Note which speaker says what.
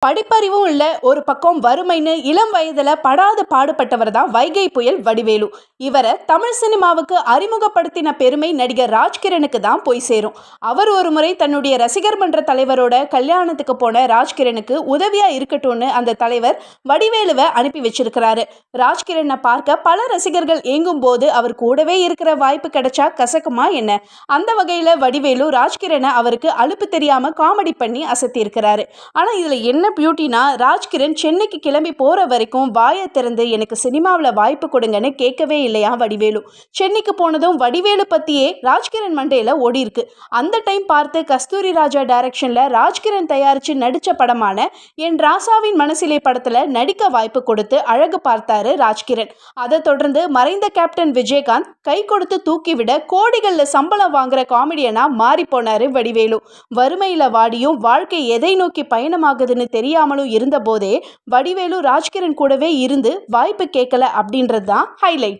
Speaker 1: படிப்பறிவும் இல்ல, ஒரு பக்கம் வறுமைன்னு இளம் வயதுல படாத பாடுபட்டவர் தான் வைகை புயல் வடிவேலு. இவரை தமிழ் சினிமாவுக்கு அறிமுகப்படுத்தின பெருமை நடிகர் ராஜ்கிரனுக்கு தான் போய் சேரும். அவர் ஒரு முறை தன்னுடைய ரசிகர் மன்ற தலைவரோட கல்யாணத்துக்கு போன ராஜ்கிரனுக்கு உதவியா இருக்கட்டும்னு அந்த தலைவர் வடிவேலுவை அனுப்பி வச்சிருக்கிறாரு. ராஜ்கிரனை பார்க்க பல ரசிகர்கள் ஏங்கும் போது அவர் கூடவே இருக்கிற வாய்ப்பு கிடைச்சா கசக்குமா என்ன? அந்த வகையில வடிவேலு ராஜ்கிரனை அவருக்கு அலுப்பு தெரியாம காமெடி பண்ணி அசத்தி இருக்கிறாரு. ஆனா இதுல என்ன பியூட்டினா, ராஜ்கிரண் சென்னைக்கு கிளம்பி போற வரைக்கும் வாயை திறந்து எனக்கு சினிமாவில் வாய்ப்பு கொடுங்கன்னு கேட்கவே இல்லையா வடிவேலு. சென்னைக்கு போனதும் வடிவேலு பத்தியே ராஜ்கிரண் மண்டையில ஓடி இருக்கு. அந்த டைம் பார்த்து கஸ்தூரி ராஜா டைரக்ஷன்ல ராஜ்கிரண் தயாரிச்சு நடிச்ச படமான என் ராசாவின் மனசிலே படத்துல நடிக்க வாய்ப்பு கொடுத்து அழகு பார்த்தாரு ராஜ்கிரண். அதை தொடர்ந்து மறைந்த கேப்டன் விஜயகாந்த் கை கொடுத்து தூக்கிவிட கோடிகள்ல சம்பளம் வாங்குற காமெடியனா மாறி போனாரு வடிவேலு. வறுமையில வாடியும் வாழ்க்கை எதை நோக்கி பயணமாகுதுன்னு தெரியாமலும் இருந்த போதே வடிவேலு ராஜ்கிரண் கூடவே இருந்து வாய்ப்பு கேட்கல அப்படின்றது தான் ஹைலைட்.